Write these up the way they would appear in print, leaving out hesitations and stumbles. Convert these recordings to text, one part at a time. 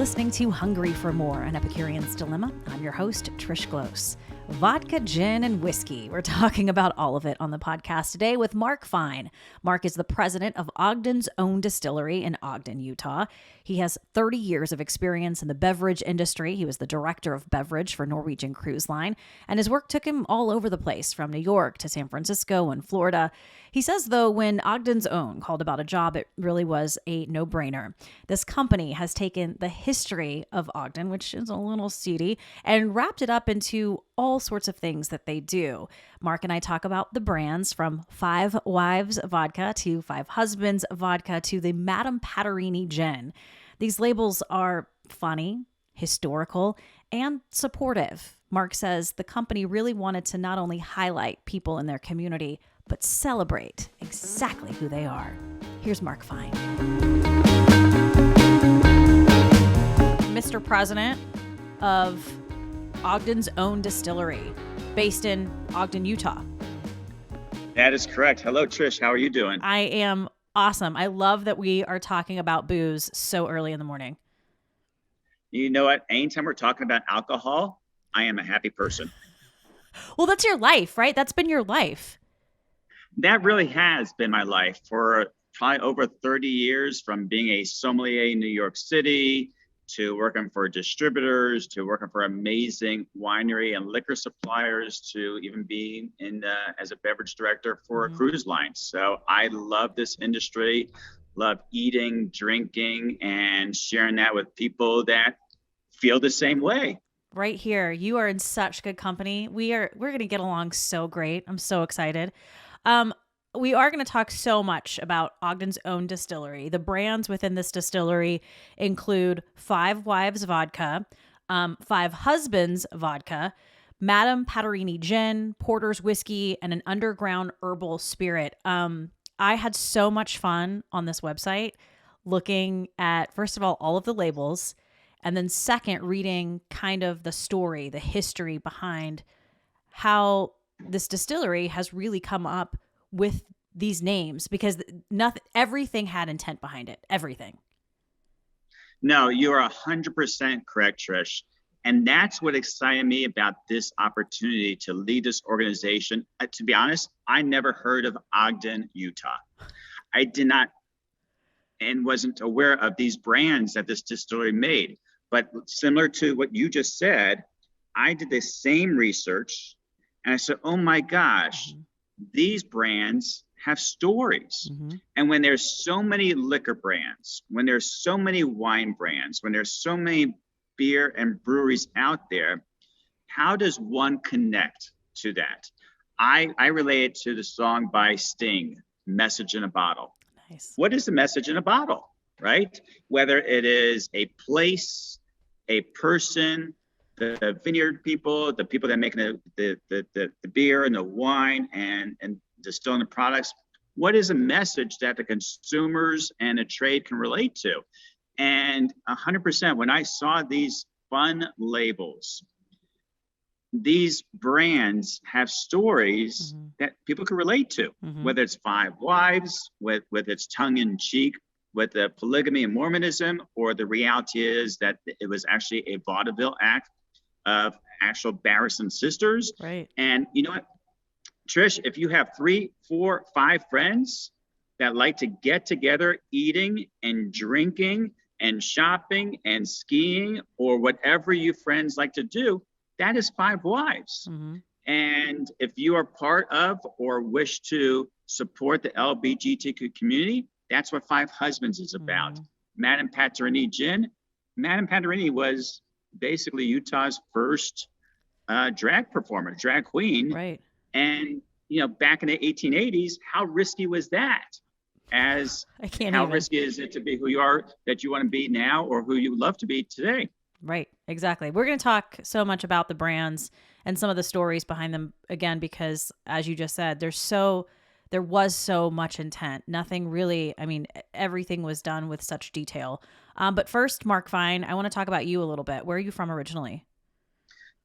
listening to Hungry for More, an Epicurean's Dilemma. I'm your host, Trish Glose. Vodka, gin, and whiskey. We're talking about all of it on the podcast today with Mark Fine. Mark is the president of Ogden's own distillery in Ogden, Utah. He has 30 years of experience in the beverage industry. He was the Director of Beverage for Norwegian Cruise Line, and his work took him all over the place, from New York to San Francisco and Florida. He says, though, when Ogden's own called about a job, it really was a no-brainer. This company has taken the history of Ogden, which is a little seedy, and wrapped it up into all sorts of things that they do. Mark and I talk about the brands from Five Wives Vodka to Five Husbands Vodka to the Madame Patterini Gin. These labels are funny, historical, and supportive. Mark says the company really wanted to not only highlight people in their community, but celebrate exactly who they are. Here's Mark Fine. Mr. President of Ogden's own distillery, based in Ogden, Utah. That is correct. Hello, Trish. How are you doing? I am awesome. I love that we are talking about booze so early in the morning. You know what? Anytime we're talking about alcohol, I am a happy person. Well, that's your life, right? That's been your life. That really has been my life for probably over 30 years, from being a sommelier in New York City to working for distributors, to working for amazing winery and liquor suppliers, to even being as a beverage director for a cruise line. So I love this industry, love eating, drinking, and sharing that with people that feel the same way. Right here. You are in such good company. We're going to get along so great. I'm so excited. We are going to talk so much about Ogden's own distillery. The brands within this distillery include Five Wives Vodka, Five Husbands Vodka, Madame Patterini Gin, Porter's Whiskey, and an underground herbal spirit. I had so much fun on this website looking at, first of all of the labels, and then second, reading kind of the story, the history behind how this distillery has really come up with these names, because everything had intent behind it. Everything. No, you are 100% correct, Trish. And that's what excited me about this opportunity to lead this organization. To be honest, I never heard of Ogden, Utah. I did not and wasn't aware of these brands that this distillery made. But similar to what you just said, I did the same research and I said, oh my gosh, these brands have stories. And when there's so many liquor brands, when there's so many wine brands, when there's so many beer and breweries out there, how does one connect to that? I relate it to the song by Sting, Message in a Bottle. Nice. What is the message in a bottle, right? Whether it is a place, a person, the vineyard people, the people that make the beer and the wine and distilling the products, what is a message that the consumers and the trade can relate to? And 100%, when I saw these fun labels, these brands have stories that people can relate to, whether it's Five Wives, with its tongue-in-cheek, with the polygamy and Mormonism, or the reality is that it was actually a vaudeville act of actual Barrison sisters. Right. And you know what, Trish, if you have 3, 4, 5 friends that like to get together eating and drinking and shopping and skiing, or whatever you friends like to do, that is Five Wives. And if you are part of or wish to support the LGBTQ community, that's what Five Husbands is about. Madame Patterini Gin. Madame Patterini was basically Utah's first drag performer, drag queen. Right. And, back in the 1880s, how risky was that? How risky is it to be who you are, that you want to be now, or who you would love to be today? Right. Exactly. We're going to talk so much about the brands and some of the stories behind them again, because as you just said, there was so much intent. Nothing really, everything was done with such detail. But first, Mark Fine, I want to talk about you a little bit. Where are you from originally?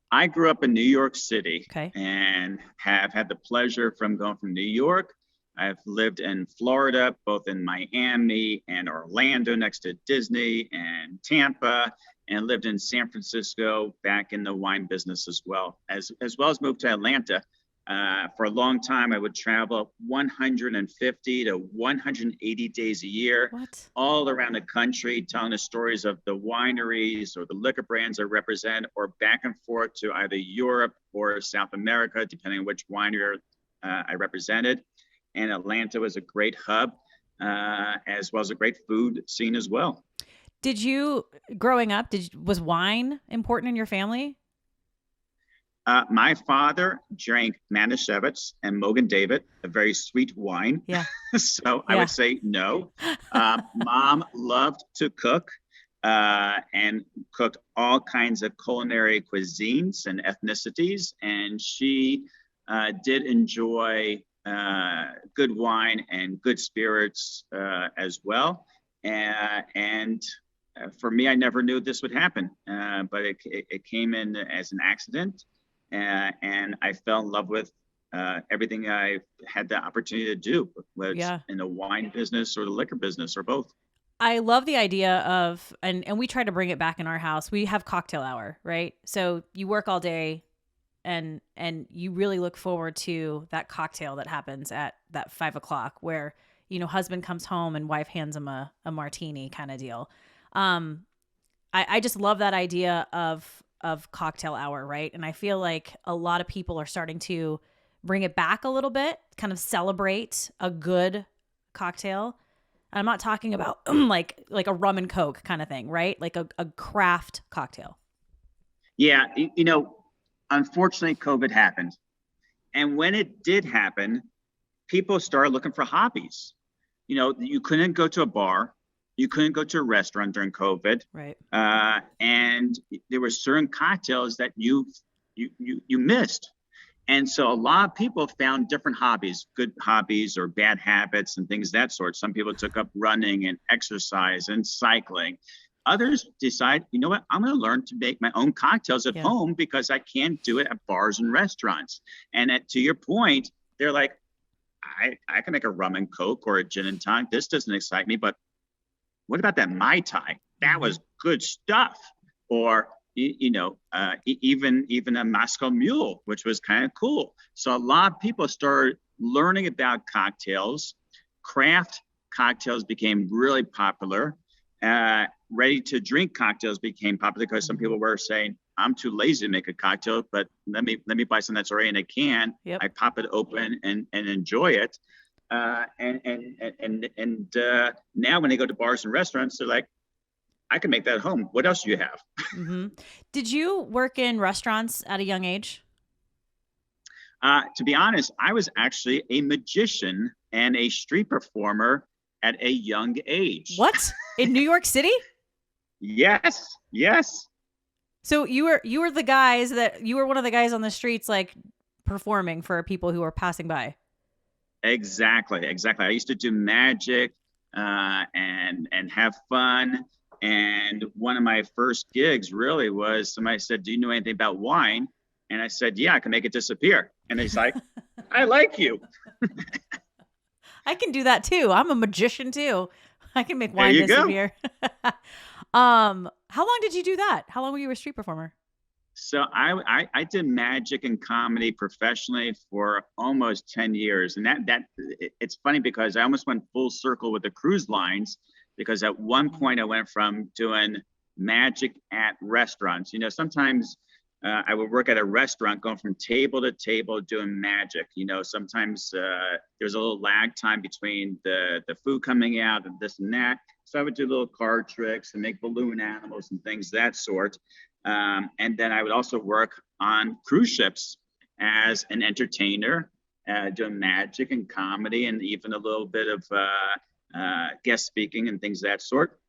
I grew up in New York City. Okay. And have had the pleasure from going from New York I've lived in Florida, both in Miami and Orlando next to Disney and Tampa, and lived in San Francisco back in the wine business as well as moved to Atlanta. For a long time, I would travel 150 to 180 days a year, What? all around the country, telling the stories of the wineries or the liquor brands I represent, or back and forth to either Europe or South America, depending on which winery I represented. And Atlanta was a great hub, as well as a great food scene as well. Did you, growing up, was wine important in your family? My father drank Manischewitz and Mogen David, a very sweet wine. Yeah. So I would say no. Mom loved to cook and cooked all kinds of culinary cuisines and ethnicities. And she did enjoy good wine and good spirits as well. And for me, I never knew this would happen, but it came in as an accident. And I fell in love with everything I had the opportunity to do, whether it's in the wine business or the liquor business or both. I love the idea of, and we try to bring it back in our house. We have cocktail hour, right? So you work all day and you really look forward to that cocktail that happens at that 5 o'clock where, husband comes home and wife hands him a martini kind of deal. I just love that idea of cocktail hour, right? And I feel like a lot of people are starting to bring it back a little bit, kind of celebrate a good cocktail. And I'm not talking about like a rum and Coke kind of thing, right? Like a craft cocktail. Yeah, unfortunately, COVID happened. And when it did happen, people started looking for hobbies. You couldn't go to a bar. You couldn't go to a restaurant during COVID, right? And there were certain cocktails that you missed, and so a lot of people found different hobbies, good hobbies or bad habits and things of that sort. Some people took up running and exercise and cycling. Others decide, you know what, I'm going to learn to make my own cocktails at home because I can't do it at bars and restaurants. And to your point, they're like, I can make a rum and Coke or a gin and tonic. This doesn't excite me, but what about that Mai Tai? That was good stuff. Or, even a Moscow Mule, which was kind of cool. So a lot of people started learning about cocktails. Craft cocktails became really popular. Ready to drink cocktails became popular because some people were saying, I'm too lazy to make a cocktail, but let me buy something that's already in a can. Yep. I pop it open and enjoy it. Now when they go to bars and restaurants, they're like, I can make that at home. What else do you have? Mm-hmm. Did you work in restaurants at a young age? To be honest, I was actually a magician and a street performer at a young age. What? In New York City? Yes. So you were one of the guys on the streets, like performing for people who were passing by. Exactly. I used to do magic and have fun. And one of my first gigs really was somebody said, do you know anything about wine? And I said, yeah, I can make it disappear. And he's like, I like you. I can do that too. I'm a magician too. I can make wine disappear. How long did you do that? How long were you a street performer? So I did magic and comedy professionally for almost 10 years. And that it's funny because I almost went full circle with the cruise lines, because at one point I went from doing magic at restaurants. Sometimes I would work at a restaurant going from table to table doing magic. Sometimes there's a little lag time between the food coming out and this and that. So I would do little card tricks and make balloon animals and things of that sort. And then I would also work on cruise ships as an entertainer, doing magic and comedy and even a little bit of guest speaking and things of that sort.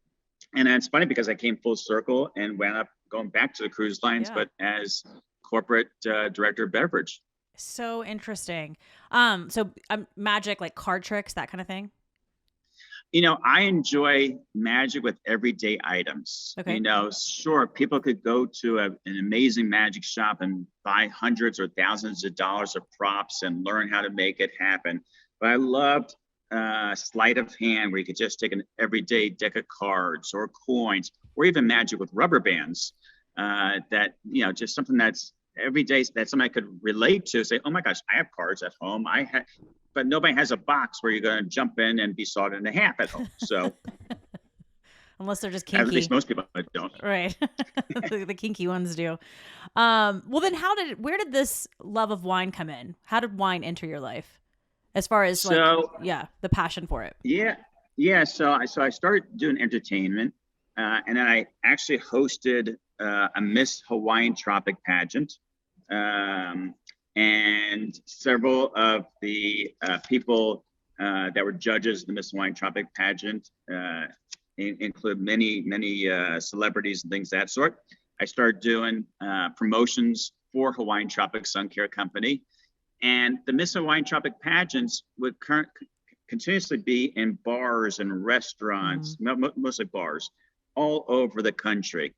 And it's funny because I came full circle and wound up going back to the cruise lines, but as corporate director of beverage. So interesting. So magic, like card tricks, that kind of thing. I enjoy magic with everyday items. Okay. Sure, people could go to an amazing magic shop and buy hundreds or thousands of dollars of props and learn how to make it happen. But I loved sleight of hand, where you could just take an everyday deck of cards or coins, or even magic with rubber bands. That, just something that's every day, that somebody could relate to. Say, oh my gosh, I have cards at home. But nobody has a box where you're going to jump in and be sawed in half at home. So unless they're just kinky. at least most people don't. Right. The kinky ones do. Well, then where did this love of wine come in? How did wine enter your life? As far as the passion for it. Yeah. So I started doing entertainment, and then I actually hosted a Miss Hawaiian Tropic pageant, and several of the people that were judges of the Miss Hawaiian Tropic pageant include many celebrities and things of that sort. I started doing promotions for Hawaiian Tropic Sun Care Company. And the Miss Hawaiian Tropic pageants would continuously be in bars and restaurants, mostly bars, all over the country.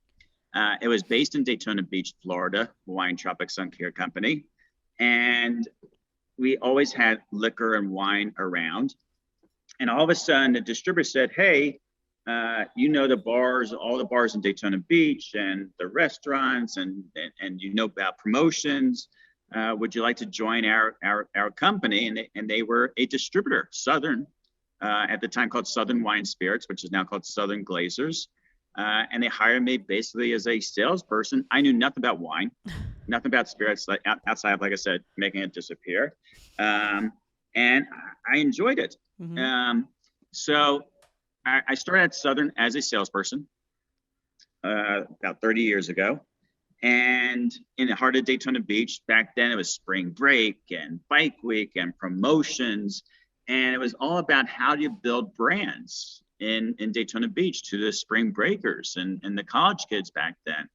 It was based in Daytona Beach, Florida, Hawaiian Tropic Sun Care Company. And we always had liquor and wine around. And all of a sudden, the distributor said, hey, the bars, all the bars in Daytona Beach and the restaurants, and about promotions. Would you like to join our company? And they were a distributor, Southern, at the time called Southern Wine Spirits, which is now called Southern Glazers. And they hired me basically as a salesperson. I knew nothing about wine, nothing about spirits, outside of, like I said, making it disappear. And I enjoyed it. Mm-hmm. So I started at Southern as a salesperson about 30 years ago. And in the heart of Daytona Beach, back then it was spring break and bike week and promotions. And it was all about how do you build brands in Daytona Beach to the spring breakers and the college kids back then.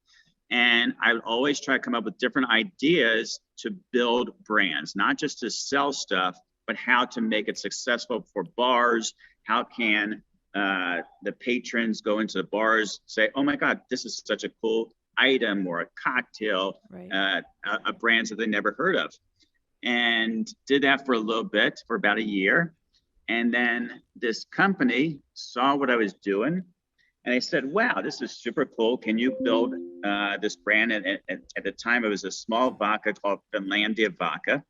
And I would always try to come up with different ideas to build brands, not just to sell stuff, but how to make it successful for bars. How can the patrons go into the bars, say, oh my God, this is such a cool item or a cocktail, right. A brands that they never heard of. And did that for a little bit, for about a year. And then this company saw what I was doing, and they said, wow, this is super cool. Can you build this brand? And at the time, it was a small vodka called Finlandia Vodka.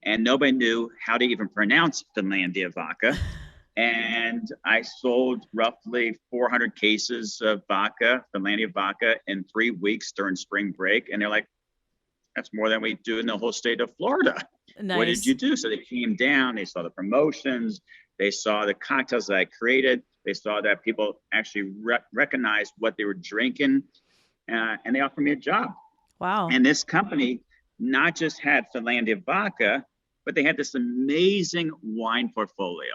And nobody knew how to even pronounce Finlandia Vodka. And I sold roughly 400 cases of vodka, Finlandia vodka, in 3 weeks during spring break. And they're like, that's more than we do in the whole state of Florida. Nice. What did you do? So they came down, they saw the promotions, they saw the cocktails that I created, they saw that people actually recognized what they were drinking, and they offered me a job. Wow. And this company not just had Finlandia vodka, but they had this amazing wine portfolio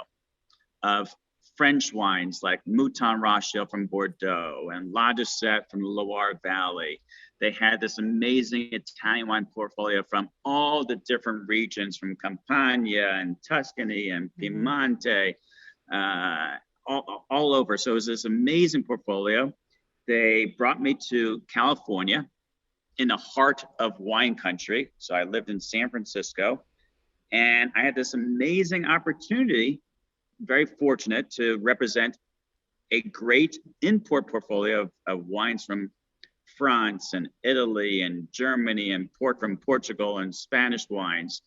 of French wines like Mouton Rothschild from Bordeaux and La Doucette from the Loire Valley. They had this amazing Italian wine portfolio from all the different regions, from Campania and Tuscany and Piemonte, all over. So it was this amazing portfolio. They brought me to California in the heart of wine country. So I lived in San Francisco, and I had this amazing opportunity, very fortunate, to represent a great import portfolio of wines from France and Italy and Germany and from Portugal and Spanish wines,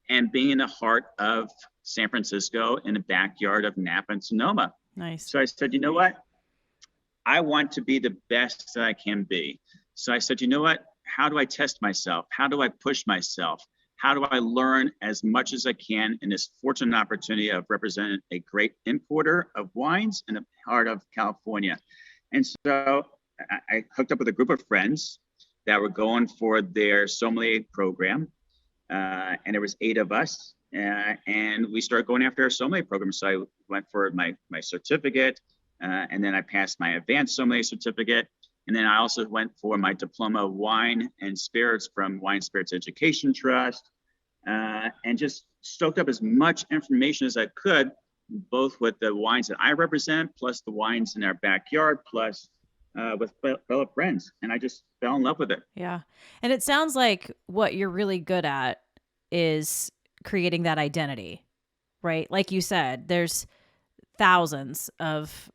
and being in the heart of San Francisco in the backyard of Napa and Sonoma. Nice. So I said, you know what? I want to be the best that I can be. So I said, you know what? How do I test myself? How do I push myself? How do I learn as much as I can in this fortunate opportunity of representing a great importer of wines in the heart of California? And so I hooked up with a group of friends that were going for their sommelier program. And there was 8 of us. And we started going after our sommelier program. So I went for my certificate, and then I passed my advanced sommelier certificate. And then I also went for my diploma of wine and spirits from Wine Spirits Education Trust, and just soaked up as much information as I could, both with the wines that I represent, plus the wines in our backyard, plus with fellow friends. And I just fell in love with it. Yeah. And it sounds like what you're really good at is creating that identity, right? Like you said, there's thousands of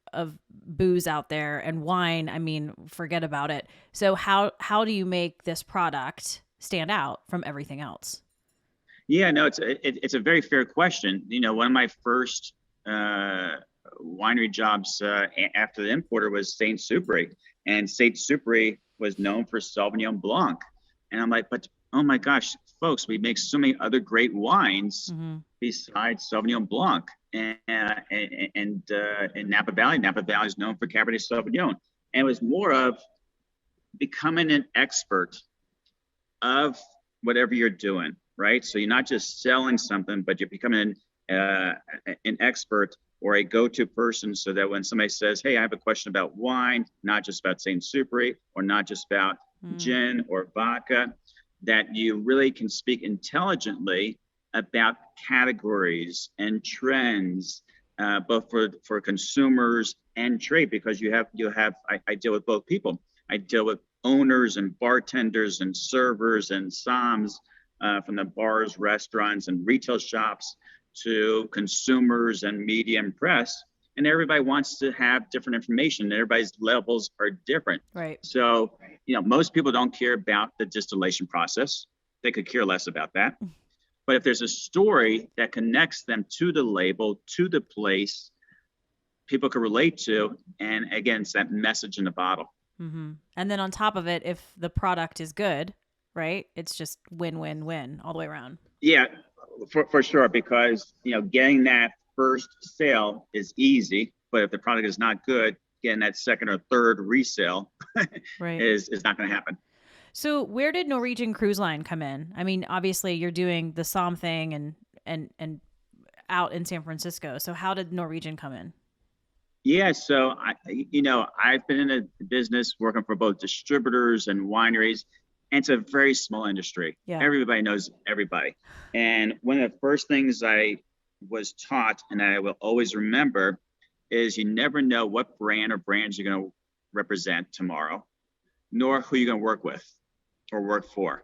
booze out there, and wine, I mean, forget about it. So how do you make this product stand out from everything else? Yeah, no, it's a very fair question. One of my first winery jobs after the importer was Saint Superi, and Saint Superi was known for Sauvignon Blanc. And I'm like, but oh my gosh, folks, we make so many other great wines besides Sauvignon Blanc. And in Napa Valley is known for Cabernet Sauvignon. And it was more of becoming an expert of whatever you're doing, right? So you're not just selling something, but you're becoming an expert or a go-to person, so that when somebody says, hey, I have a question about wine, not just about Saint Superi or not just about gin or vodka, that you really can speak intelligently about categories and trends, both for consumers and trade, because I deal with both people. I deal with owners and bartenders and servers and somms, from the bars, restaurants, and retail shops to consumers and media and press. And everybody wants to have different information. Everybody's levels are different. Right. So, most people don't care about the distillation process. They could care less about that. But if there's a story that connects them to the label, to the place, people can relate to. And again, it's that message in the bottle. Mm-hmm. And then on top of it, if the product is good, right, it's just win-win-win all the way around. Yeah, for sure. Because, getting that first sale is easy. But if the product is not good, getting that second or third resale right. is not going to happen. So where did Norwegian Cruise Line come in? I mean, obviously you're doing the Somm thing and out in San Francisco. So how did Norwegian come in? Yeah, so I've been in a business working for both distributors and wineries, and it's a very small industry. Yeah. Everybody knows everybody. And one of the first things I was taught, and I will always remember, is you never know what brand or brands you're going to represent tomorrow, nor who you're going to work with or work for.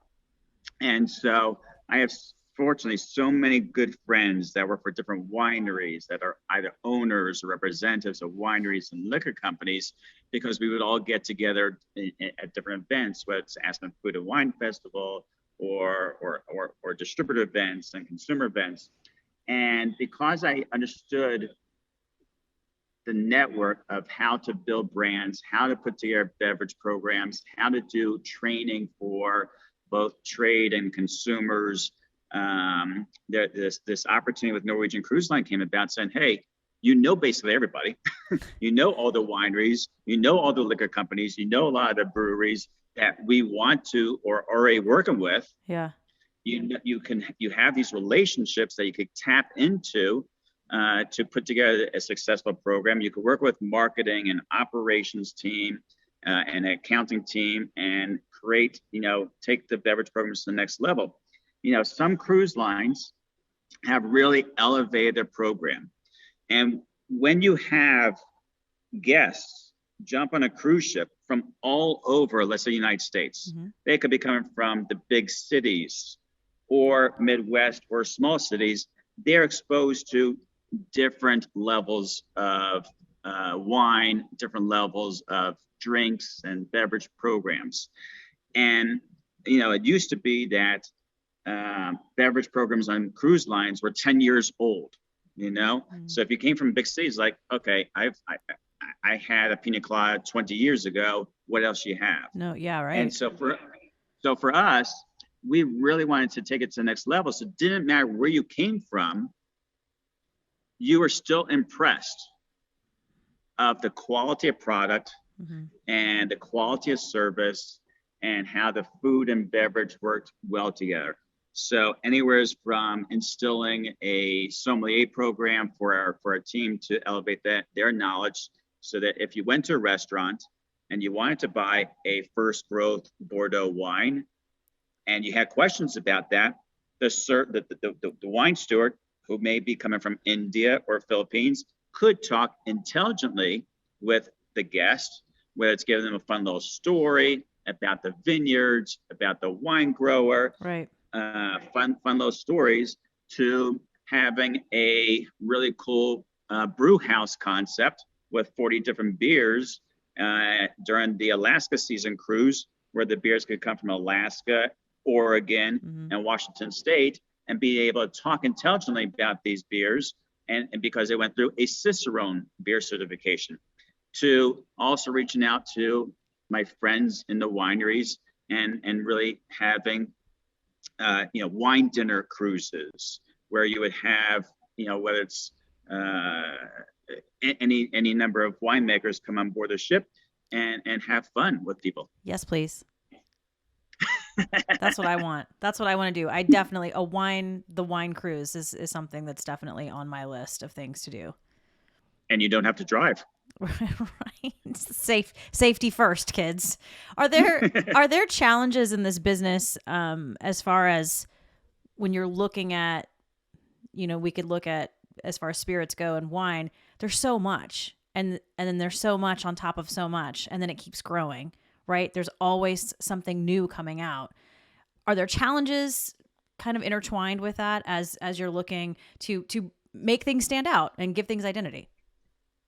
And so I have, fortunately, so many good friends that work for different wineries that are either owners or representatives of wineries and liquor companies, because we would all get together at different events, whether it's Aspen Food and Wine Festival or distributor events and consumer events. And because I understood the network of how to build brands, how to put together beverage programs, how to do training for both trade and consumers, this opportunity with Norwegian Cruise Line came about, saying, hey, basically everybody, all the wineries, all the liquor companies, a lot of the breweries that we want to or are already working with. Yeah. You have these relationships that you could tap into to put together a successful program. You could work with marketing and operations team and accounting team and create, take the beverage programs to the next level. Some cruise lines have really elevated their program. And when you have guests jump on a cruise ship from all over, let's say, the United States, they could be coming from the big cities or Midwest or small cities. They're exposed to different levels of wine, different levels of drinks and beverage programs. And, it used to be that beverage programs on cruise lines were 10 years old, So if you came from big cities, like, okay, I had a pina colada 20 years ago. What else do you have? No, yeah, right. And so for us, we really wanted to take it to the next level. So it didn't matter where you came from. You were still impressed of the quality of product and the quality of service and how the food and beverage worked well together. So anywhere from instilling a sommelier program for our team to elevate their knowledge, so that if you went to a restaurant and you wanted to buy a first growth Bordeaux wine and you had questions about that, the wine steward, who may be coming from India or Philippines, could talk intelligently with the guest, whether it's giving them a fun little story about the vineyards, about the wine grower, right? Fun little stories to having a really cool brew house concept with 40 different beers during the Alaska season cruise, where the beers could come from Alaska, Oregon, and Washington State, and be able to talk intelligently about these beers, and because they went through a Cicerone beer certification, to also reaching out to my friends in the wineries and really having wine dinner cruises where you would have, whether it's any number of winemakers come on board the ship and have fun with people. Yes, please. That's what I want. That's what I want to do. I definitely, the wine cruise is something that's definitely on my list of things to do. And you don't have to drive. Right. Safety first, kids. Are there challenges in this business as far as when you're looking at, we could look at as far as spirits go and wine, there's so much and then there's so much on top of so much, and then it keeps growing, right? There's always something new coming out. Are there challenges kind of intertwined with that as you're looking to make things stand out and give things identity?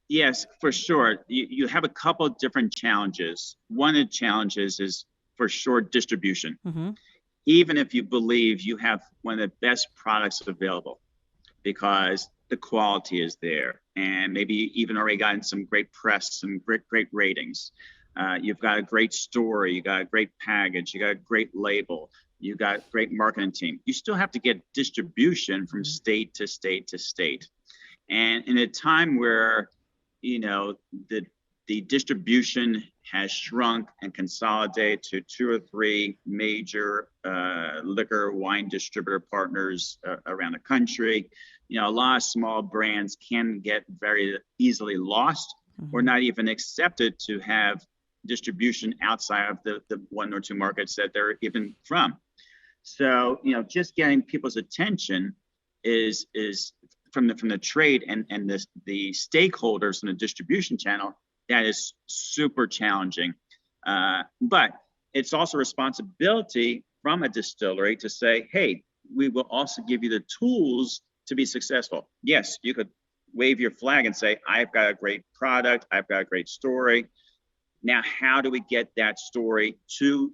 Yes, for sure. You have a couple of different challenges. One of the challenges is for sure distribution. Mm-hmm. Even if you believe you have one of the best products available, because the quality is there, and maybe even already gotten some great press, some great ratings. You've got a great story, you got a great package, you got a great label, you got a great marketing team. You still have to get distribution from state to state to state. And in a time where the distribution has shrunk and consolidated to 2 or 3 major liquor wine distributor partners around the country, a lot of small brands can get very easily lost or not even accepted to have distribution outside of the 1 or 2 markets that they're even from. So, just getting people's attention is from the trade and the stakeholders in the distribution channel, that is super challenging. But it's also responsibility from a distillery to say, hey, we will also give you the tools to be successful. Yes, you could wave your flag and say, I've got a great product, I've got a great story. Now, how do we get that story to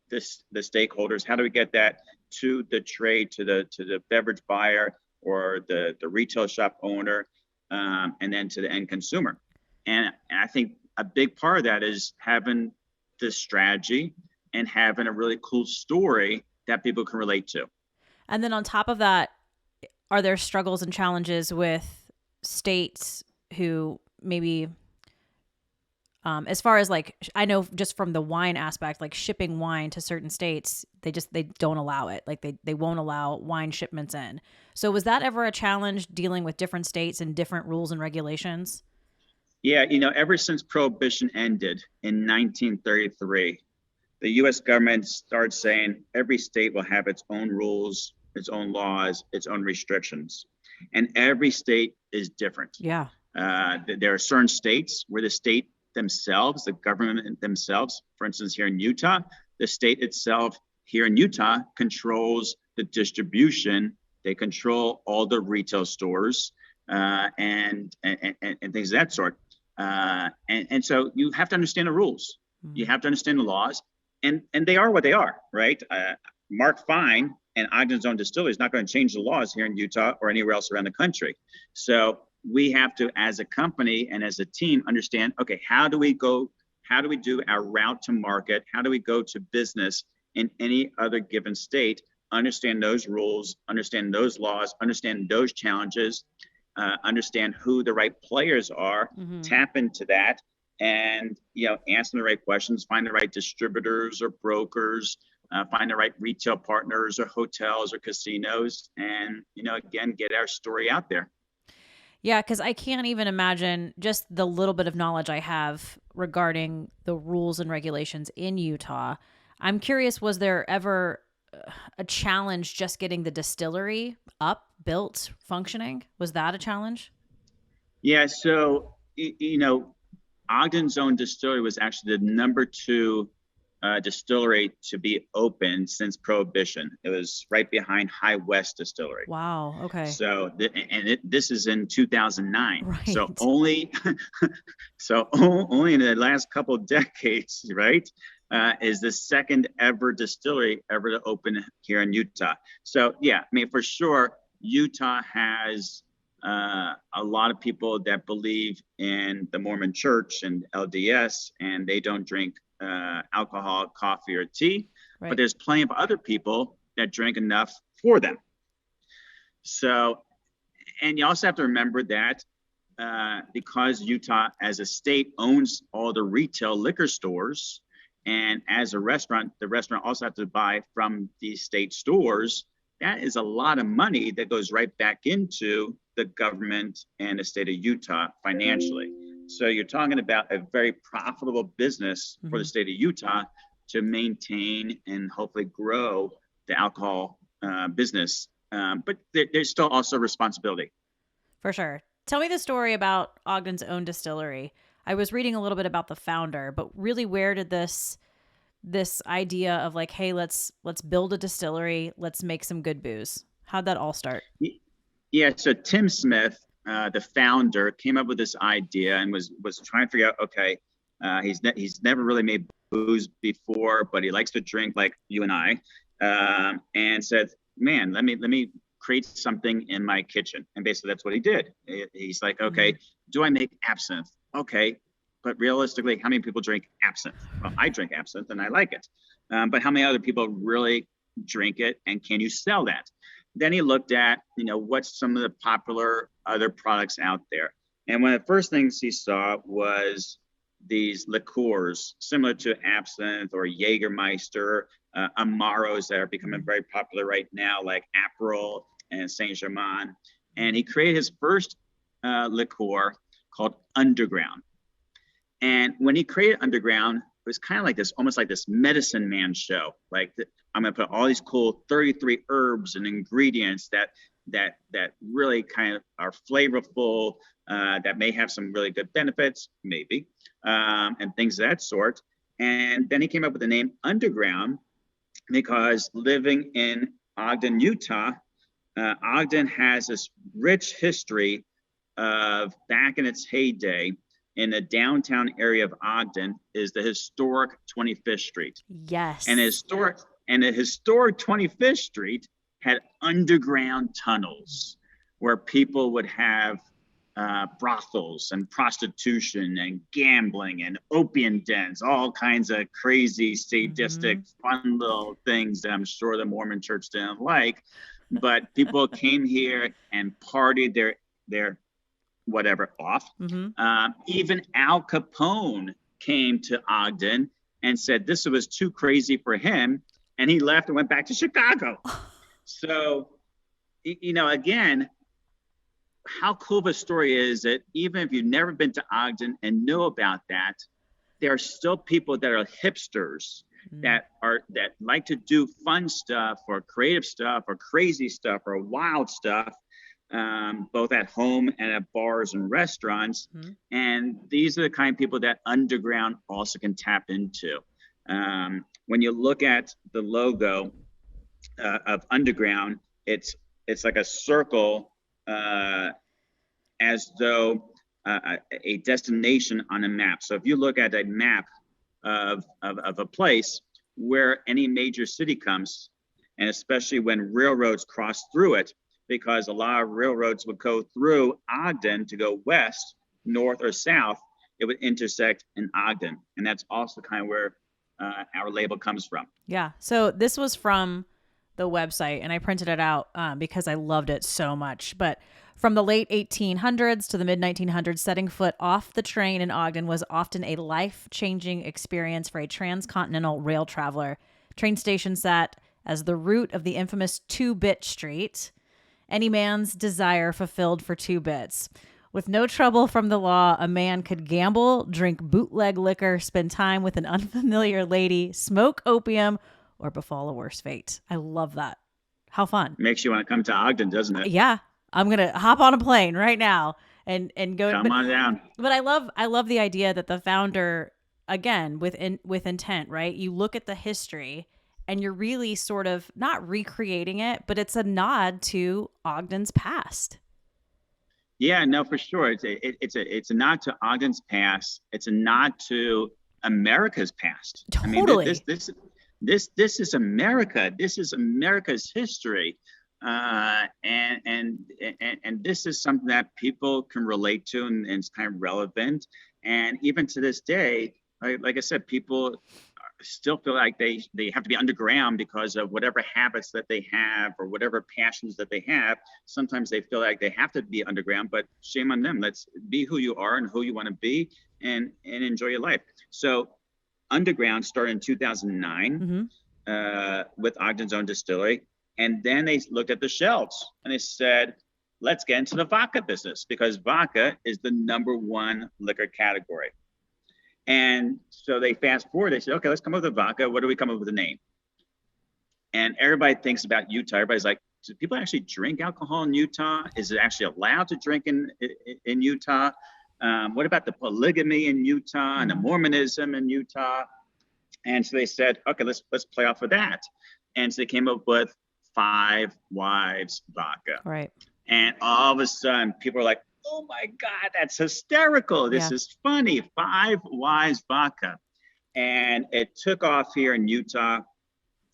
the stakeholders? How do we get that to the trade, to the beverage buyer or the retail shop owner, and then to the end consumer? And I think a big part of that is having the strategy and having a really cool story that people can relate to. And then on top of that, are there struggles and challenges with states who maybe, as far as like, I know just from the wine aspect, like shipping wine to certain states, they don't allow it. Like they won't allow wine shipments in. So was that ever a challenge dealing with different states and different rules and regulations? Yeah, ever since prohibition ended in 1933, the U.S. government started saying every state will have its own rules, its own laws, its own restrictions. And every state is different. Yeah. There are certain states where the state themselves, the government themselves, for instance, here in Utah, the state itself here in Utah controls the distribution. They control all the retail stores and things of that sort. And so you have to understand the rules. You have to understand the laws, and they are what they are, right? Mark Fine and Ogden's own distillery is not going to change the laws here in Utah or anywhere else around the country. So we have to, as a company and as a team, understand, okay, how do we do our route to market? How do we go to business in any other given state? Understand those rules, understand those laws, understand those challenges, understand who the right players are, tap into that, and answer the right questions, find the right distributors or brokers, find the right retail partners or hotels or casinos, and again, get our story out there. Yeah, because I can't even imagine just the little bit of knowledge I have regarding the rules and regulations in Utah. I'm curious, was there ever a challenge just getting the distillery up, built, functioning? Was that a challenge? Yeah, so Ogden's own distillery was actually the number 2 distillery to be open since prohibition. It was right behind High West Distillery. Wow. Okay. So, this is in 2009. Right. So only in the last couple of decades, right, is the second ever distillery ever to open here in Utah. So yeah, I mean, for sure, Utah has a lot of people that believe in the Mormon Church and LDS, and they don't drink alcohol, coffee, or tea. Right. But there's plenty of other people that drink enough for them. So, and you also have to remember that because Utah as a state owns all the retail liquor stores, and as a restaurant, the restaurant also has to buy from these state stores. That is a lot of money that goes right back into the government and the state of Utah financially. So you're talking about a very profitable business for the state of Utah to maintain and hopefully grow the alcohol business. But there's still also responsibility. For sure. Tell me the story about Ogden's own distillery. I was reading a little bit about the founder, but really, where did this idea of like, hey, let's build a distillery, let's make some good booze? How'd that all start? Yeah, so Tim Smith, the founder, came up with this idea and was trying to figure out, okay, he's never really made booze before, but he likes to drink like you and I, and said, man, let me create something in my kitchen. And basically that's what he did. He's like, okay, do I make absinthe? Okay, but realistically, how many people drink absinthe? Well, I drink absinthe and I like it. But how many other people really drink it, and can you sell that? Then he looked at, what's some of the popular other products out there. And one of the first things he saw was these liqueurs similar to absinthe or Jägermeister, Amaros that are becoming very popular right now, like Aperol and Saint-Germain. And he created his first liqueur called Underground. And when he created Underground, it was kind of like this, almost like this medicine man show. Like, I'm going to put all these cool 33 herbs and ingredients that really kind of are flavorful, that may have some really good benefits, maybe, and things of that sort. And then he came up with the name Underground because living in Ogden, Utah, Ogden has this rich history of, back in its heyday, in the downtown area of Ogden is the historic 25th Street. Yes. And the historic 25th Street had underground tunnels where people would have brothels and prostitution and gambling and opium dens, all kinds of crazy, sadistic, fun little things that I'm sure the Mormon Church didn't like. But people came here and partied their whatever off. Even Al Capone came to Ogden and said this was too crazy for him, and he left and went back to Chicago. So, again, how cool of a story is it? Even if you've never been to Ogden and know about that, there are still people that are hipsters that like to do fun stuff or creative stuff or crazy stuff or wild stuff, both at home and at bars and restaurants. And these are the kind of people that Underground also can tap into. When you look at the logo of Underground, it's like a circle, as though a destination on a map. So if you look at a map of a place where any major city comes, and especially when railroads cross through it, because a lot of railroads would go through Ogden to go west, north, or south, it would intersect in Ogden. And that's also kind of where our label comes from. Yeah. So this was from the website, and I printed it out because I loved it so much. But from the late 1800s to the mid 1900s, setting foot off the train in Ogden was often a life-changing experience for a transcontinental rail traveler. Train station sat as the root of the infamous two-bit street. Any man's desire fulfilled for 2 bits. With no trouble from the law, a man could gamble, drink bootleg liquor, spend time with an unfamiliar lady, smoke opium, or befall a worse fate. I love that. How fun. Makes you want to come to Ogden, doesn't it? Yeah. I'm going to hop on a plane right now and go. Come on down. But I love the idea that the founder again, with intent, right? You look at the history and you're really sort of not recreating it, but it's a nod to Ogden's past. Yeah, no, for sure. It's a nod to Ogden's past. It's a nod to America's past. Totally. I mean, this is America. This is America's history, and this is something that people can relate to, and it's kind of relevant. And even to this day, like I said, people still feel like they have to be underground because of whatever habits that they have or whatever passions that they have. Sometimes they feel like they have to be underground, but shame on them. Let's be who you are and who you want to be, and enjoy your life. So underground started in 2009 with Ogden's own distillery. And then they looked at the shelves and they said, let's get into the vodka business, because vodka is the #1 liquor category. And so they fast forward, they said, okay, let's come up with a vodka. What do we come up with a name? And everybody thinks about Utah. Everybody's like, do people actually drink alcohol in Utah? Is it actually allowed to drink in Utah? What about the polygamy in Utah and the Mormonism in Utah? And so they said, okay, let's play off of that. And so they came up with Five Wives vodka. Right. And all of a sudden, people are like, oh my God, that's hysterical. This is funny. Five Wives vodka. And it took off here in Utah.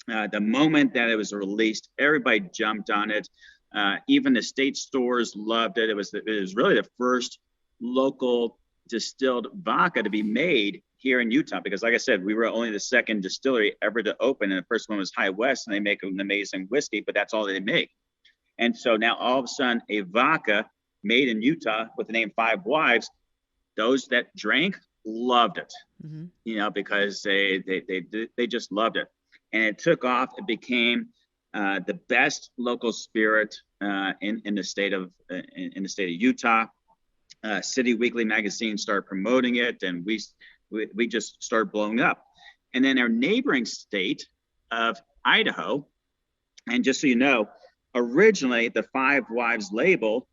The moment that it was released, everybody jumped on it. Even the state stores loved it. It was really the first local distilled vodka to be made here in Utah, because like I said, we were only the second distillery ever to open, and the first one was High West, and they make an amazing whiskey, but that's all they make. And so now all of a sudden, a vodka made in Utah with the name Five Wives, those that drank loved it, because they just loved it. And it took off. It became the best local spirit in the state of Utah. City Weekly magazine started promoting it, and we just started blowing up. And then our neighboring state of Idaho, and just so you know, originally the Five Wives label,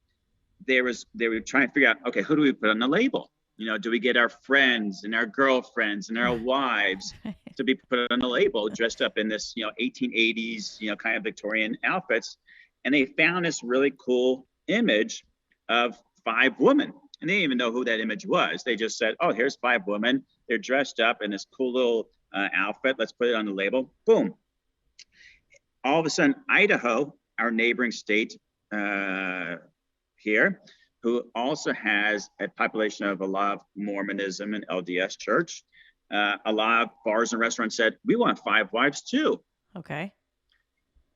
they were trying to figure out, okay, who do we put on the label? Do we get our friends and our girlfriends and our wives to be put on the label, dressed up in this, 1880s, kind of Victorian outfits? And they found this really cool image of 5 women. And they didn't even know who that image was. They just said, oh, here's 5 women. They're dressed up in this cool little outfit. Let's put it on the label. Boom. All of a sudden, Idaho, our neighboring state here, who also has a population of a lot of Mormonism and LDS church, a lot of bars and restaurants said, we want 5 wives too. Okay.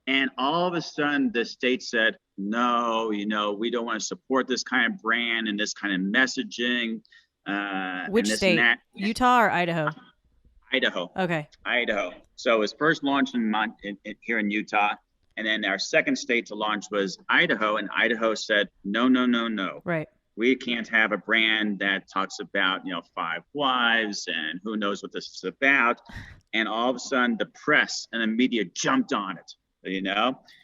And all of a sudden, the state said, no, we don't want to support this kind of brand and this kind of messaging. Which state? Utah or Idaho? Idaho. Okay. Idaho. So it was first launched here in Utah. And then our second state to launch was Idaho. And Idaho said, no. Right. We can't have a brand that talks about, 5 wives and who knows what this is about. And all of a sudden, the press and the media jumped on it.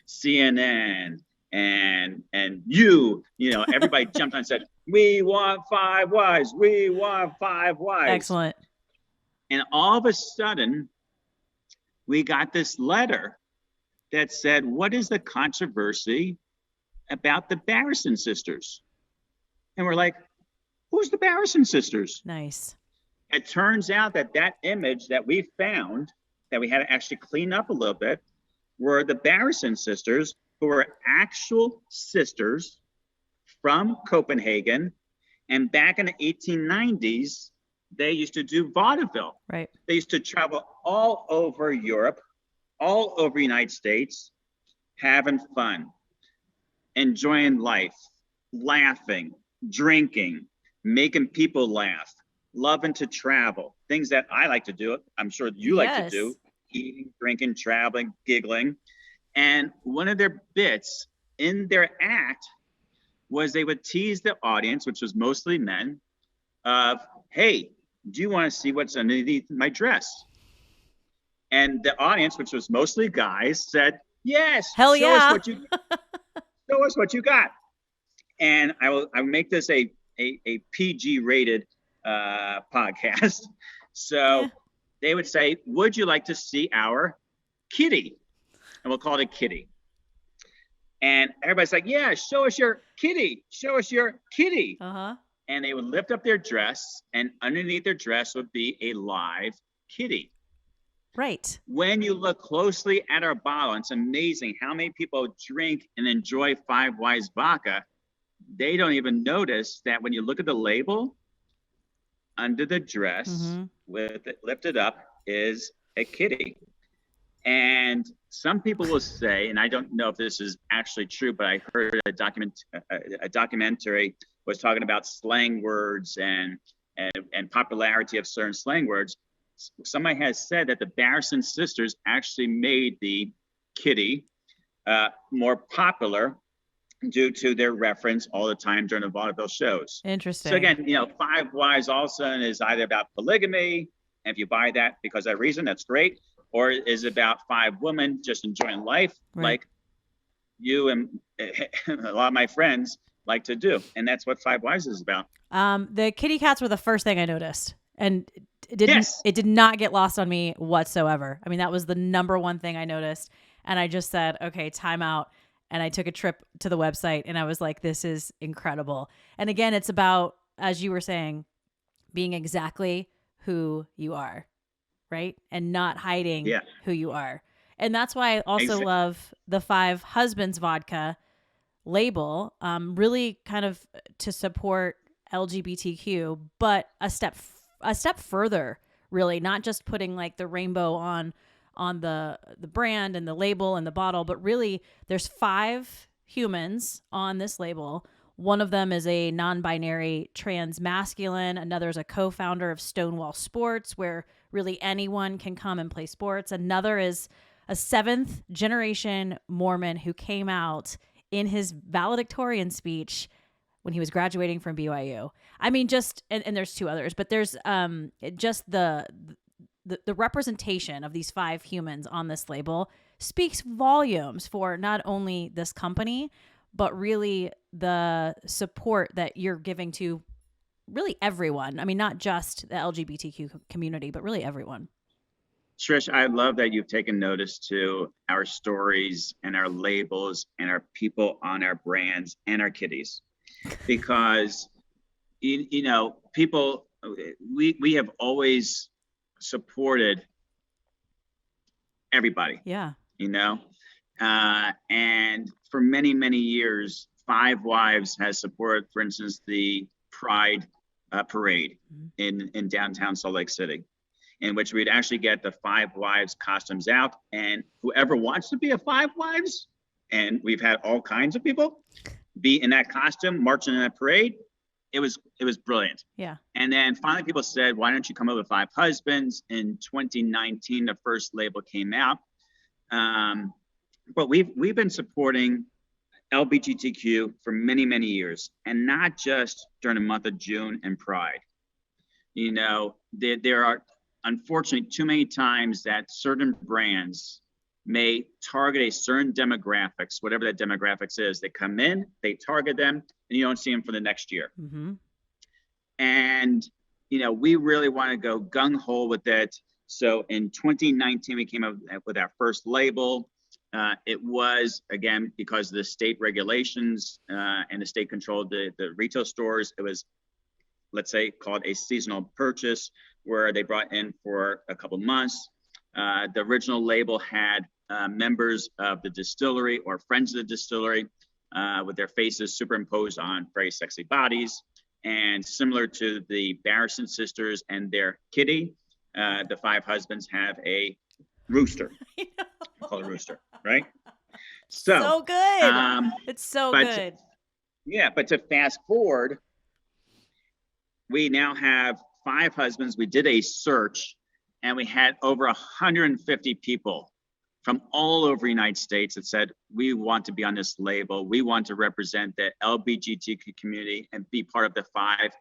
CNN and everybody jumped on and said, we want 5 wives. We want 5 wives. Excellent. And all of a sudden, we got this letter that said, what is the controversy about the Barrison sisters? And we're like, who's the Barrison sisters? Nice. It turns out that image that we found, that we had to actually clean up a little bit, were the Barrison sisters, who were actual sisters from Copenhagen. And back in the 1890s, they used to do vaudeville. Right. They used to travel all over Europe, all over the United States, having fun, enjoying life, laughing, drinking, making people laugh, loving to travel, things that I like to do. I'm sure you like to do, eating, drinking, traveling, giggling. And one of their bits in their act was they would tease the audience, which was mostly men, of, hey, do you want to see what's underneath my dress? And the audience, which was mostly guys, said, yes, hell yeah. Show us what you got. And I will make this a PG rated podcast. So they would say, would you like to see our kitty? And we'll call it a kitty. And everybody's like, yeah, show us your kitty. Show us your kitty. Uh-huh. And they would lift up their dress, and underneath their dress would be a live kitty. Right. When you look closely at our bottle, it's amazing how many people drink and enjoy Five Wise vodka. They don't even notice that when you look at the label, under the dress, with it lifted up, is a kitty. And some people will say, and I don't know if this is actually true, but I heard a documentary was talking about slang words and popularity of certain slang words. Somebody has said that the Barrison sisters actually made the kitty more popular due to their reference all the time during the vaudeville shows. Interesting. So again, Five Wise also is either about polygamy, and if you buy that because of that reason, that's great, or is about five women just enjoying life, like you and a lot of my friends like to do, and that's what Five Wise is about. The kitty cats were the first thing I noticed, and it did not get lost on me whatsoever. I mean, that was the number one thing I noticed, and I just said, okay, time out. And I took a trip to the website, and I was like, this is incredible. And again, it's about, as you were saying, being exactly who you are, right? And not hiding who you are. And that's why I also love the Five Husbands vodka label, really kind of to support LGBTQ, but a step further, really, not just putting like the rainbow on the brand and the label and the bottle, but really there's 5 humans on this label. One of them is a non-binary trans masculine. Another is a co-founder of Stonewall Sports, where really anyone can come and play sports. Another is a 7th generation Mormon who came out in his valedictorian speech when he was graduating from BYU. I mean, and there's 2 others, but there's just the representation of these 5 humans on this label speaks volumes for not only this company, but really the support that you're giving to really everyone. I mean, not just the LGBTQ community, but really everyone. Trish, I love that you've taken notice to our stories and our labels and our people on our brands and our kitties, because, people, we have always supported everybody. Yeah. And for many, many years, Five Wives has supported, for instance, the Pride parade in downtown Salt Lake City, in which we'd actually get the Five Wives costumes out, and whoever wants to be a Five Wives, and we've had all kinds of people be in that costume, marching in that parade. It was brilliant. Yeah. And then finally people said, why don't you come up with Five Husbands? In 2019, the first label came out. But we've been supporting LGBTQ for many, many years, and not just during the month of June and Pride. There are unfortunately too many times that certain brands may target a certain demographics, whatever that demographics is. They come in, they target them, and you don't see them for the next year. And, we really want to go gung-ho with it. So in 2019, we came up with our first label. It was, again, because of the state regulations and the state controlled the retail stores. It was, let's say, called a seasonal purchase, where they brought in for a couple months. The original label had members of the distillery or friends of the distillery with their faces superimposed on very sexy bodies. And similar to the Barrison sisters and their kitty, the Five Husbands have a rooster. Call it a rooster, right? So good. It's so good. Yeah, but to fast forward, we now have Five Husbands. We did a search, and we had over 150 people from all over the United States that said, we want to be on this label. We want to represent the LGBTQ community and be part of the Five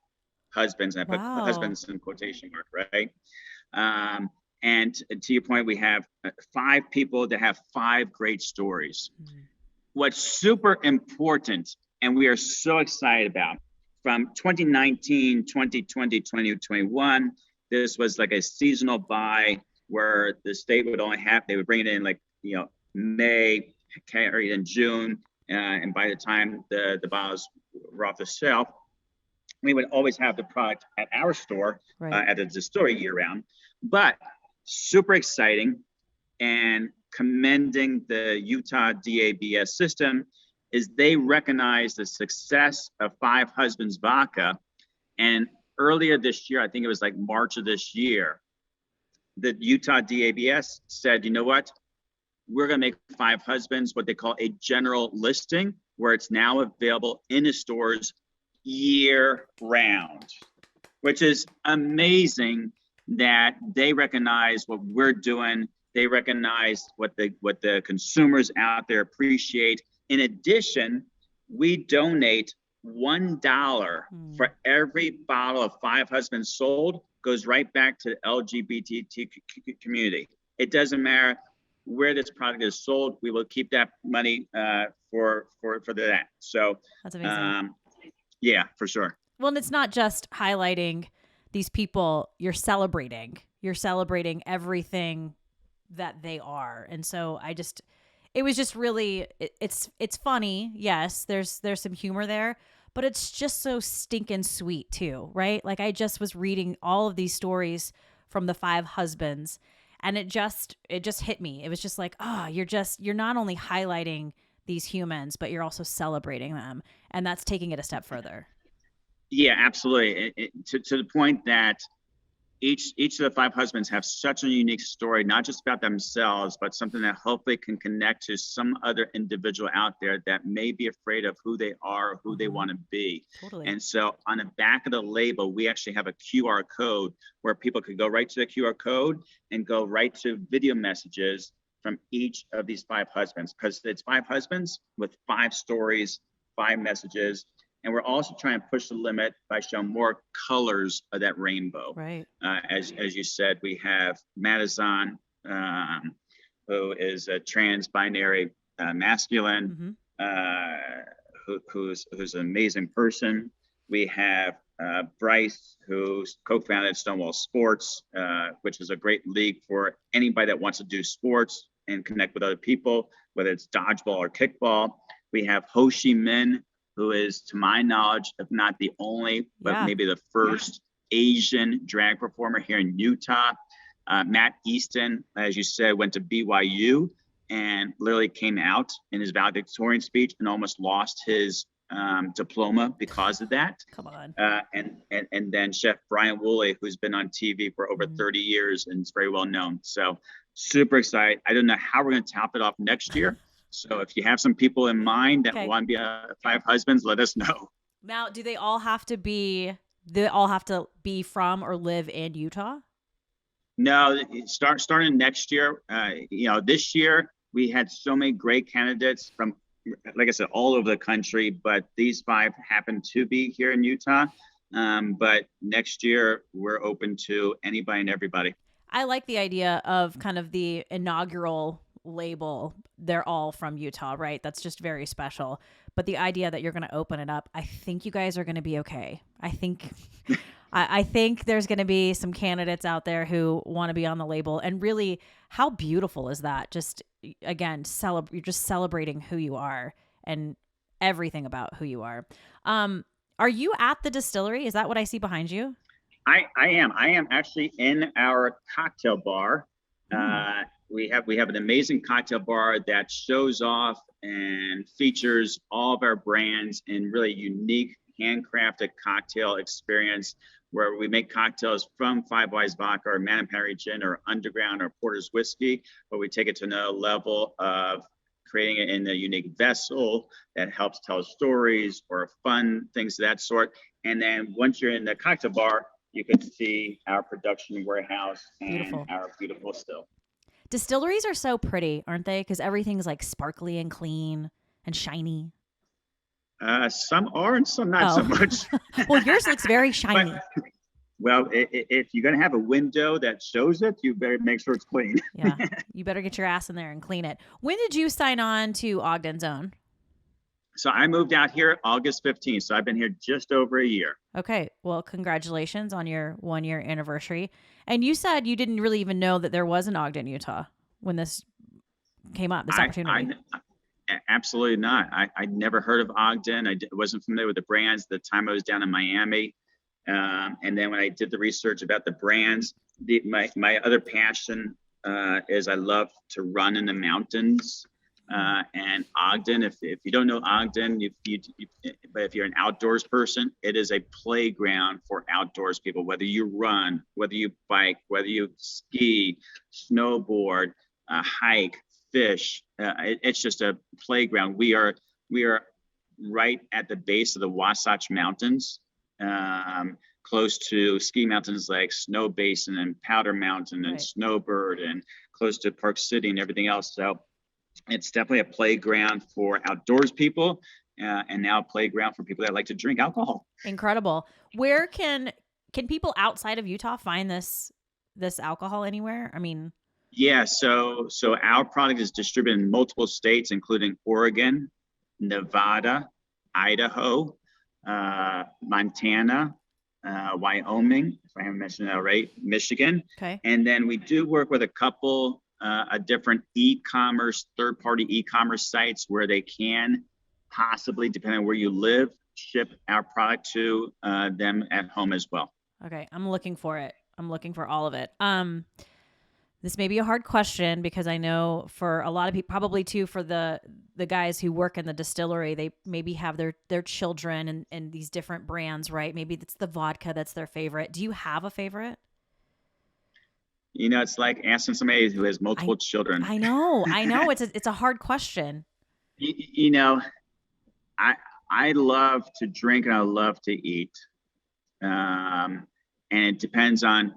Husbands. And I put husbands in quotation mark, right? And to your point, we have 5 people that have 5 great stories. What's super important, and we are so excited about, from 2019, 2020, 2021, This was like a seasonal buy where the state would only have, they would bring it in like, May, carried in June. And by the time the bottles were off the shelf, we would always have the product at our store, Right. at the distillery year round. But super exciting, and commending the Utah DABS system is they recognize the success of Five Husbands Vodka. And earlier this year, I think it was like March of this year, the Utah DABS said, you know what? We're going to make Five Husbands what they call a general listing, where it's now available in the stores year round, which is amazing that they recognize what we're doing. They recognize what the consumers out there appreciate. In addition, we donate $1 for every bottle of Five Husbands sold, goes right back to the LGBT community. It doesn't matter where this product is sold, we will keep that money for that. So That's amazing. Yeah, for sure. Well, and it's not just highlighting these people, you're celebrating everything that they are. And so it was just really, it's funny. Yes, there's some humor there, but it's just so stinking sweet too, right? Like, I just was reading all of these stories from the Five Husbands, and it just hit me. It was just like, you're not only highlighting these humans, but you're also celebrating them. And that's taking it a step further. Yeah, absolutely. To the point that each of the Five Husbands have such a unique story, not just about themselves, but something that hopefully can connect to some other individual out there that may be afraid of who they are, who they want to be. Totally. And so on the back of the label, we actually have a QR code where people could go right to the QR code and go right to video messages from each of these Five Husbands, because it's Five Husbands with 5 stories, 5 messages. And we're also trying to push the limit by showing more colors of that rainbow. Right. As you said, we have Madison, who is a trans-binary masculine, who's an amazing person. We have Bryce, who's co-founded Stonewall Sports, which is a great league for anybody that wants to do sports and connect with other people, whether it's dodgeball or kickball. We have Ho Chi Minh, who is, to my knowledge, if not the only, but maybe the first Asian drag performer here in Utah. Matt Easton, as you said, went to BYU and literally came out in his valedictorian speech and almost lost his diploma because of that. Come on. And then Chef Brian Woolley, who's been on TV for over 30 years and is very well known. So super excited. I don't know how we're going to top it off next year. So if you have some people in mind that want to be Five Husbands, let us know. Now, do they all have to be from or live in Utah? No, starting next year. This year we had so many great candidates from, like I said, all over the country, but these 5 happen to be here in Utah. But next year we're open to anybody and everybody. I like the idea of kind of the inaugural label. They're all from Utah, right? That's just very special. But the idea that you're going to open it up, I think you guys are going to be okay. I think there's going to be some candidates out there who want to be on the label. And really, how beautiful is that? Just, again, you're just celebrating who you are and everything about who you are. Are you at the distillery? Is that what I see behind you? I am actually in our cocktail bar. We have an amazing cocktail bar that shows off and features all of our brands in really unique handcrafted cocktail experience, where we make cocktails from Five Wise Vodka or Manapari Gin or Underground or Porter's Whiskey, but we take it to another level of creating it in a unique vessel that helps tell stories or fun things of that sort. And then once you're in the cocktail bar, you can see our production warehouse and our beautiful still. Distilleries are so pretty, aren't they? Because everything's like sparkly and clean and shiny. Some are and some not so much. Well, yours looks very shiny. Well, if you're going to have a window that shows it, you better make sure it's clean. Yeah, you better get your ass in there and clean it. When did you sign on to Ogden's Own? So I moved out here August 15th. So I've been here just over a year. Okay. Well, congratulations on your 1 year anniversary. And you said you didn't really even know that there was an Ogden, Utah when this came up, this opportunity. Absolutely not. I never heard of Ogden. Wasn't familiar with the brands the time I was down in Miami. And then when I did the research about the brands, my other passion is I love to run in the mountains. And Ogden, if you don't know Ogden, but if you're an outdoors person, it is a playground for outdoors people. Whether you run, whether you bike, whether you ski, snowboard, hike, fish, it's just a playground. We are right at the base of the Wasatch Mountains, close to ski mountains like Snow Basin and Powder Mountain and Snowbird, and close to Park City and everything else. So it's definitely a playground for outdoors people, and now a playground for people that like to drink alcohol. Incredible. Where can people outside of Utah find this alcohol anywhere? I mean, yeah, so our product is distributed in multiple states, including Oregon, Nevada, Idaho, Montana, Wyoming, if I haven't mentioned that right, Michigan. Okay. And then we do work with a couple different e-commerce, third-party e-commerce sites where they can possibly, depending on where you live, ship our product to them at home as well. Okay, I'm looking for it. I'm looking for all of it. This may be a hard question because I know for a lot of people, probably too, for the guys who work in the distillery, they maybe have their children and these different brands, right? Maybe it's the vodka that's their favorite. Do you have a favorite? You know, it's like asking somebody who has multiple children. I know. It's a hard question. You know, I love to drink and I love to eat. And it depends on,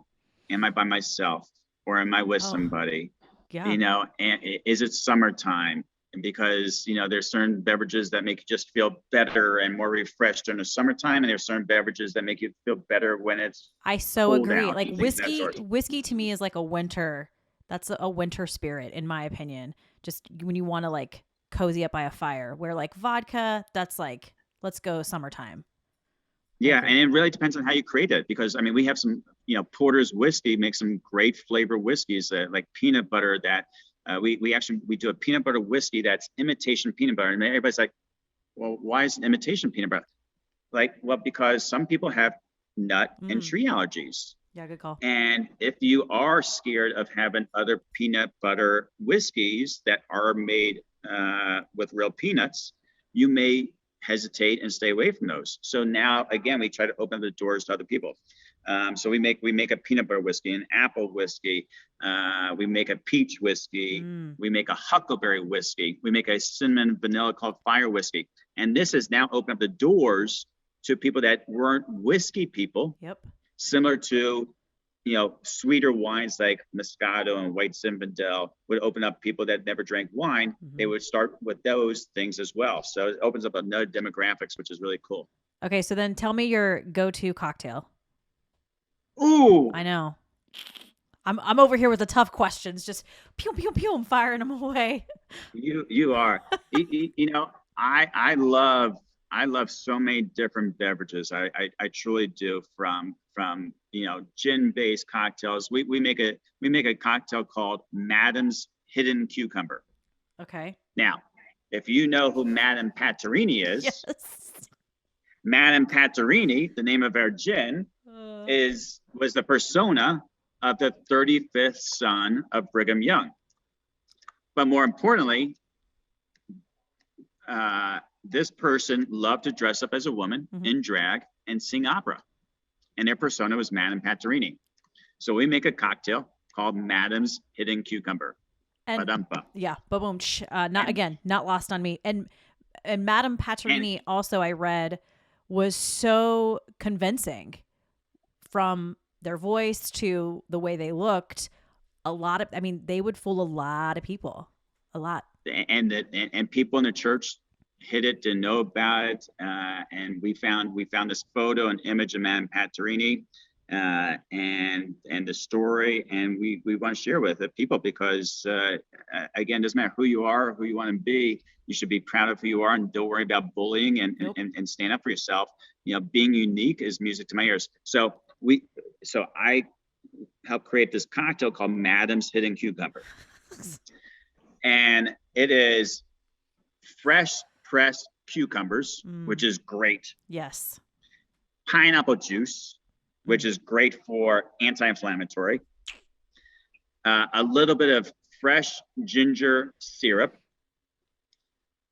am I by myself or am I with somebody? Yeah. You know, and is it summertime? Because, you know, there's certain beverages that make you just feel better and more refreshed in the summertime. And there's certain beverages that make you feel better when it's I so agree. out, like whiskey to me is like that's a winter spirit, in my opinion. Just when you want to like cozy up by a fire, where like vodka, that's like, let's go summertime. Yeah. And it really depends on how you create it, because I mean, we have some, you know, Porter's whiskey makes some great flavor whiskeys like peanut butter that we do a peanut butter whiskey that's imitation peanut butter. And everybody's like, well, why is it imitation peanut butter? Like, well, because some people have nut and tree allergies. Yeah, good call. And if you are scared of having other peanut butter whiskeys that are made with real peanuts, you may hesitate and stay away from those. So now, again, we try to open the doors to other people. So we make a peanut butter whiskey, an apple whiskey. We make a peach whiskey. We make a huckleberry whiskey. We make a cinnamon vanilla called fire whiskey. And this has now opened up the doors to people that weren't whiskey people. Yep. Similar to, you know, sweeter wines like Moscato and White Zinfandel would open up people that never drank wine. They would start with those things as well. So it opens up another demographics, which is really cool. Okay, so then tell me your go-to cocktail. Ooh, I know. I'm over here with the tough questions, just pew pew pew, I'm firing them away. You are. You know, I love so many different beverages. I truly do. From you know, gin-based cocktails. We make a cocktail called Madam's Hidden Cucumber. Okay. Now, if you know who Madame Patterini is, yes. Madame Patterini, the name of our gin, was the persona of the 35th son of Brigham Young. But more importantly, this person loved to dress up as a woman in drag and sing opera. And their persona was Madame Patterini. So we make a cocktail called Madame's Hidden Cucumber. And yeah, boom, not lost on me. And Madame Patterini also, I read, was so convincing, from their voice to the way they looked. They would fool a lot of people, a lot. And people in the church hit it, didn't know about it, and we found this photo and image of Madame Patterini, and and the story, and we want to share with the people because again, it doesn't matter who you are, who you want to be. You should be proud of who you are and don't worry about bullying and stand up for yourself. Being unique is music to my ears. So I helped create this cocktail called Madam's Hidden Cucumber, and it is fresh pressed cucumbers, which is great. Yes. Pineapple juice, which is great for anti-inflammatory. A little bit of fresh ginger syrup.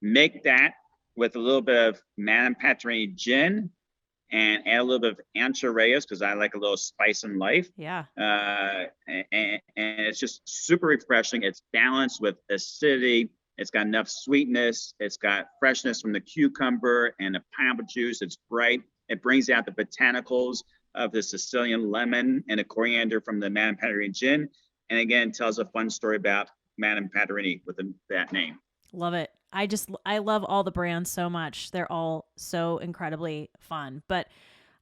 Make that with a little bit of Madame Patrini gin and add a little bit of Ancho Reyes because I like a little spice in life. Yeah. And it's just super refreshing. It's balanced with acidity. It's got enough sweetness. It's got freshness from the cucumber and the pineapple juice. It's bright. It brings out the botanicals of the Sicilian lemon and the coriander from the Madame Patrini gin. And again, tells a fun story about Madame Patrini with that name. Love it. I love all the brands so much. They're all so incredibly fun. But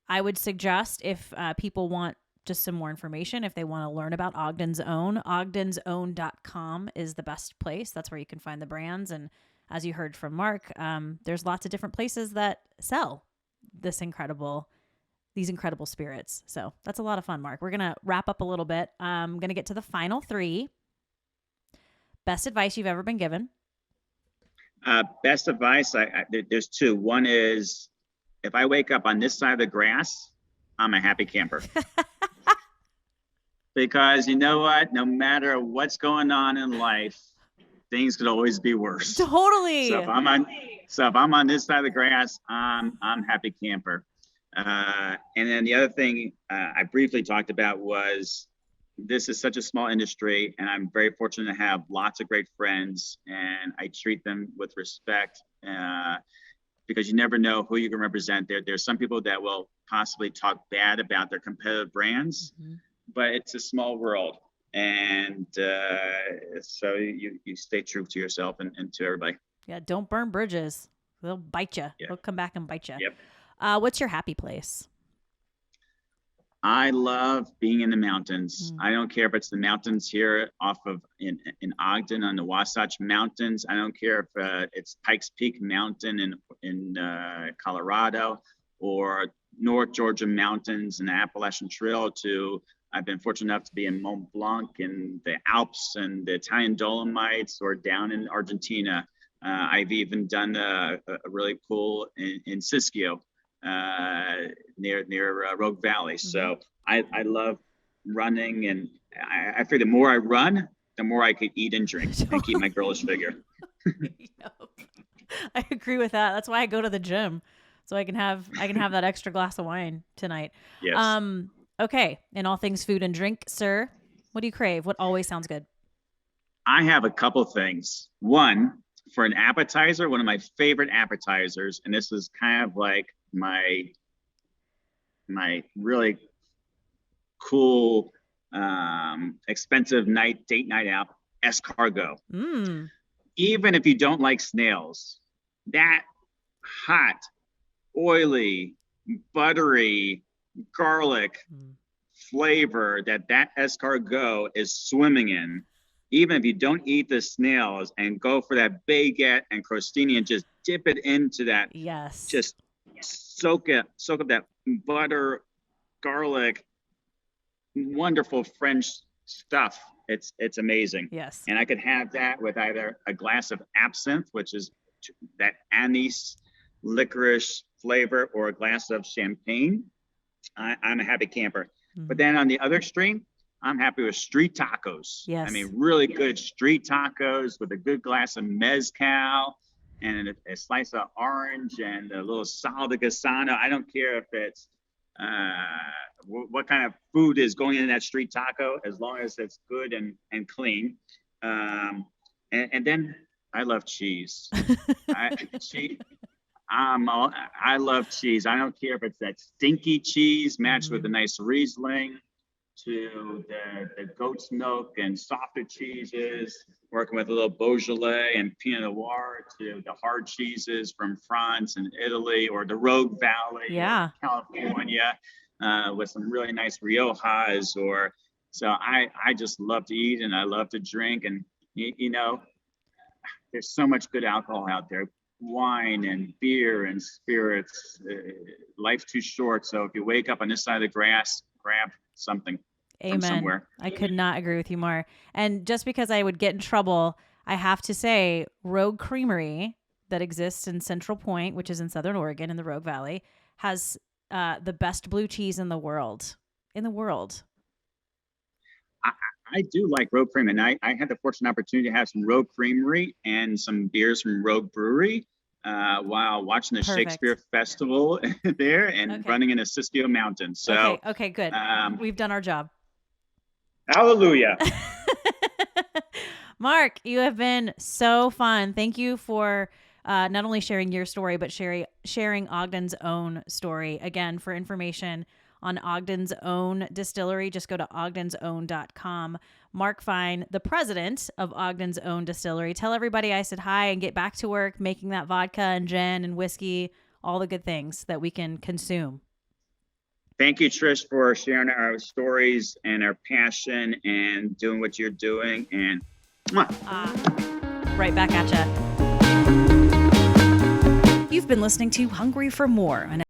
I would suggest if people want just some more information, if they want to learn about Ogden's Own, ogdensown.com is the best place. That's where you can find the brands. And as you heard from Mark, there's lots of different places that sell these incredible spirits. So that's a lot of fun, Mark. We're going to wrap up a little bit. I'm going to get to the final 3. Best advice you've ever been given. Best advice, there's 2. One is, if I wake up on this side of the grass, I'm a happy camper. Because you know what? No matter what's going on in life, things could always be worse. Totally. So if I'm on this side of the grass, I'm happy camper. And then the other thing I briefly talked about was, this is such a small industry, and I'm very fortunate to have lots of great friends, and I treat them with respect because you never know who you can represent. There's some people that will possibly talk bad about their competitive brands, but it's a small world. And so you stay true to yourself and to everybody. Yeah, don't burn bridges. They'll bite you. Yeah. They'll come back and bite you. Yep. What's your happy place? I love being in the mountains. I don't care if it's the mountains here off of in Ogden on the Wasatch Mountains. I don't care if it's Pikes Peak Mountain in Colorado, or North Georgia Mountains and the Appalachian Trail. I've been fortunate enough to be in Mont Blanc and the Alps and the Italian Dolomites, or down in Argentina. I've even done a really cool in Siskiyou. Near Rogue Valley. So I love running, and I figure the more I run, the more I could eat and drink and keep my girlish figure. Yep. I agree with that. That's why I go to the gym, so I can have that extra glass of wine tonight. Yes. Okay. In all things food and drink, sir, what do you crave? What always sounds good? I have a couple things. One, for an appetizer, one of my favorite appetizers, and this is kind of like my really cool, expensive date night out, escargot. Even if you don't like snails, that hot, oily, buttery, garlic flavor that escargot is swimming in, even if you don't eat the snails and go for that baguette and crostini and just dip it into that. Yes. Just soak up that butter, garlic, wonderful French stuff. It's amazing. Yes. And I could have that with either a glass of absinthe, which is that anise licorice flavor, or a glass of champagne. I'm a happy camper. But then on the other extreme, I'm happy with street tacos. Yes. I mean, really good street tacos with a good glass of mezcal and a slice of orange and a little sal de gusano. I don't care if it's what kind of food is going in that street taco, as long as it's good and clean. And then I love cheese. I love cheese. I don't care if it's that stinky cheese matched with a nice Riesling, to the goat's milk and softer cheeses, working with a little Beaujolais and Pinot Noir, to the hard cheeses from France and Italy, or the Rogue Valley, California, with some really nice Riojas, or So I just love to eat and I love to drink. And, there's so much good alcohol out there, wine and beer and spirits. Life's too short. So if you wake up on this side of the grass, grab something from Amen. somewhere. I could not agree with you more. And just because I would get in trouble, I have to say Rogue Creamery that exists in Central Point, which is in Southern Oregon in the Rogue Valley, has the best blue cheese in the world. I do like Rogue Creamery, and I had the fortunate opportunity to have some Rogue Creamery and some beers from Rogue Brewery while watching the Perfect. Shakespeare Festival there and running in the Siskiyou Mountains. So, okay, good. We've done our job. Hallelujah. Mark, you have been so fun. Thank you for not only sharing your story, but sharing Ogden's own story. Again, for information on Ogden's own distillery, just go to ogdensown.com. Mark Fine, the president of Ogden's own distillery. Tell everybody I said hi and get back to work making that vodka and gin and whiskey, all the good things that we can consume. Thank you, Trish, for sharing our stories and our passion and doing what you're doing. And right back at ya. You've been listening to Hungry for More, an